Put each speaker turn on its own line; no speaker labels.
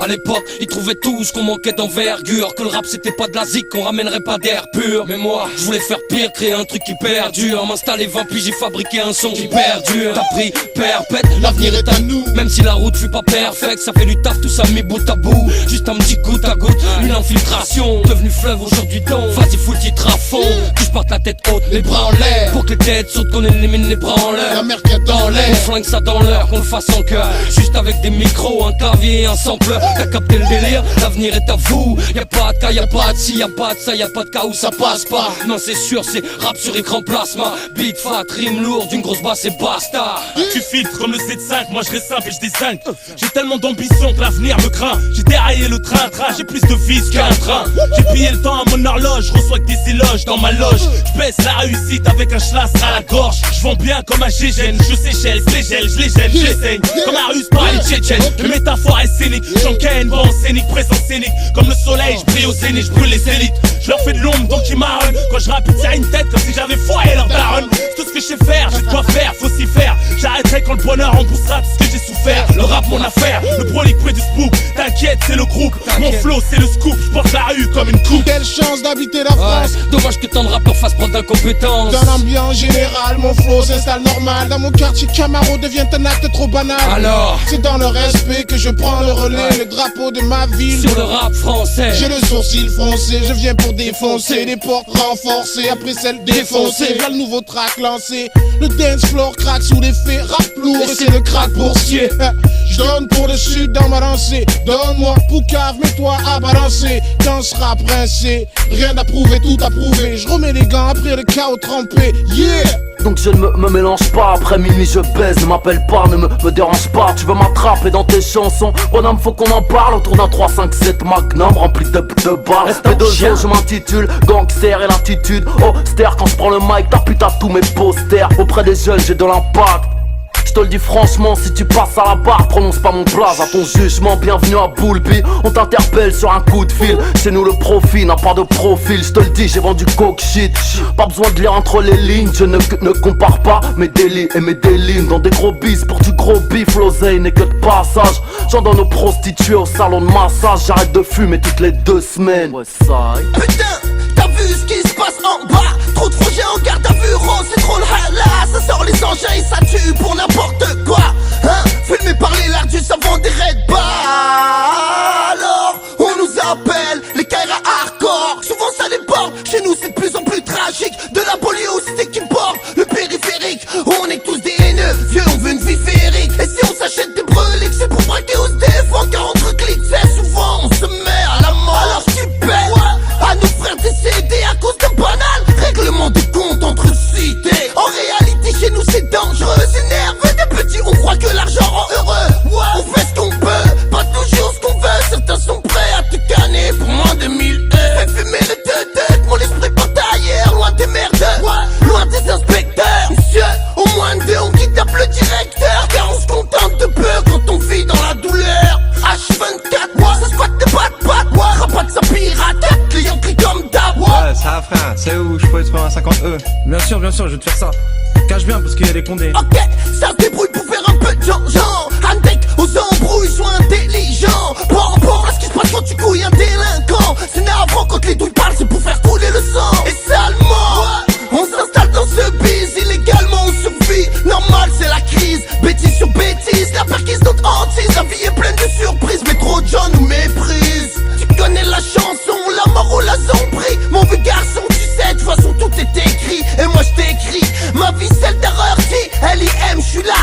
À l'époque, ils trouvaient tous qu'on manquait d'envergure, que le rap c'était pas de la zik, qu'on ramènerait pas d'air pur. Mais moi, je voulais faire pire, créer un truc qui perdure. M'installer 20 puis j'ai fabriqué un son qui perdure. T'as pris perpète, l'avenir est à nous. Même si la route fut pas perfecte, ça fait du taf, tout ça mis bout à bout. Juste un petit goutte à goutte, une infiltration. Devenu fleuve aujourd'hui donc, vas-y full titre à fond. Que je parte la tête haute, les bras en l'air. Pour que les têtes sautent, qu'on élimine les bras en l'air. La mer qui est dans l'air, on flingue ça dans l'heure, qu'on le fasse en cœur. Juste avec des micros, un clavier et un sampleur. T'as capté le délire, l'avenir est à vous. Y'a pas de cas, y'a pas de si, y'a pas de ça, y'a pas de cas où ça passe pas. Non c'est sûr, c'est rap sur écran plasma. Beat fat, rime lourde, une grosse basse et basta.
Tu filtres comme le C5, moi je reste simple et je désingue. J'ai tellement d'ambition que l'avenir me craint. J'ai déraillé le train-train, j'ai plus de vis qu'un train. J'ai pillé le temps à mon horloge, je reçois que des éloges dans ma loge. Je baisse la réussite avec un schlass à la gorge. Je vends bien comme un gégène, je séchelle, je les gèle, je les gêne, je les saigne. Comme un russe par les tchétchènes, le métaphore est scénique. J'encaîne, vent scénique, présence scénique. Comme le soleil, je brille au zénith, je brûle les élites. Je leur fais de l'ombre donc ils marronnent. Quand je rappe, ils tirent une tête comme si j'avais foiré leur daronne. C'est tout ce que je sais faire, j'ai de quoi faire, faut s'y faire. J'arrêterai quand le bonheur remboursera tout ce que j'ai souffert. Le rap mon affaire, le brolic près du spook. T'inquiète, c'est le groupe, mon flow c'est le scoop. Je porte la rue comme une coupe.
Quelle chance d'habiter la France.
Dommage que tant de rappeurs fassent preuve d'incompétence.
Dans l'ambiance générale, mon flow s'installe normal. Dans mon quartier, Camaro devient un acte trop banal.
Alors,
c'est dans le respect que je prends le relais. Le drapeau de ma ville
sur le rap français,
j'ai le sourcil froncé. Je viens pour défoncer les portes renforcées après celles défoncées. Voilà le nouveau track lancé. Le dance floor craque sous l'effet rap lourd et c'est le crack boursier. Je donne pour le sud dans ma lancée. Donne-moi poucave, mets-toi à balancer. Dans ce rap rincé, rien à prouver, tout à prouver. Je remets les gants après le chaos trempé. Yeah!
Donc je ne me mélange pas, après minuit je baise. Ne m'appelle pas, ne me dérange pas. Tu veux m'attraper dans tes chansons, bonhomme faut qu'on en parle. Autour d'un 357 Magnum rempli de balles. Et de jeux je m'intitule Gangster et l'attitude austère. Quand je prends le mic t'appuies à tous mes posters. Auprès des jeunes j'ai de l'impact. Je te le dis franchement, si tu passes à la barre, prononce pas mon blaze à ton jugement. Bienvenue à Boulby, on t'interpelle sur un coup de fil. Chez nous le profit n'a pas de profil. Je te le dis, j'ai vendu coke shit. Pas besoin de lire entre les lignes. Je ne compare pas mes délits et mes délines. Dans des gros bis pour du gros bif. L'oseille n'est que de passage. J'en donne aux prostituées au salon de massage. J'arrête de fumer toutes les 2 semaines.
Putain, t'as vu ce qui se passe en bas? Trop de projets en garde à vue, rose, c'est trop le hala. Ça sort les engins et ça tue pour n'importe quoi. Hein, filmé par les lards du savon des Red Bars. Alors, on nous appelle les Kaira hardcore. Souvent ça déborde, chez nous c'est de plus en plus tragique. De la polio, c'était qui porte le périphérique. On est tous des haineux, vieux, on veut une vie féerique. Et si on s'achète des breliques, c'est pour braquer ou se défendre. Car entre clics, c'est souvent on se met à la mort. Alors tu paies à nos frères décédés à cause d'un banal règlement de compte entre cités. En réalité chez nous c'est dangereux, c'est nerveux. Des petits on croit que l'argent rend heureux. On fait ce qu'on peut, pas toujours ce qu'on veut. Certains sont prêts à te canner pour moins de 1000 euros. Fais fumer le deux-deux, mon esprit part ailleurs. Loin des merdeux, loin des inspecteurs. Monsieur, au moins deux on quitte le directeur. Car on se contente de peu quand on vit dans la douleur. H24, ça squatte des pattes, rapatte sa pirate. Client crie comme d'hab.
Ouais, ça frère, c'est où je pourrais trouver un 50 E. Bien sûr, je vais te faire ça. Cache bien parce qu'il y a des condés.
Ok, ça se débrouille pour faire un peu de genre. Handek aux embrouilles, sois intelligent. Par à ce qui se passe quand tu couilles un délinquant. C'est navrant quand les douilles parlent, c'est pour faire couler le sang. Et salement, on s'installe dans ce bise. Illégalement on survit, normal c'est la crise. Bêtise sur bêtise, la perquise notre hantise. La vie est pleine de surprises, mais trop de gens nous méprisent. Tu connais la chanson, la mort ou la zombie. Mon vieux garçon, tu sais, de toute façon tout est écrit. Et moi je t'écris, ma vie celle d'erreur, si L.I.M, je suis là.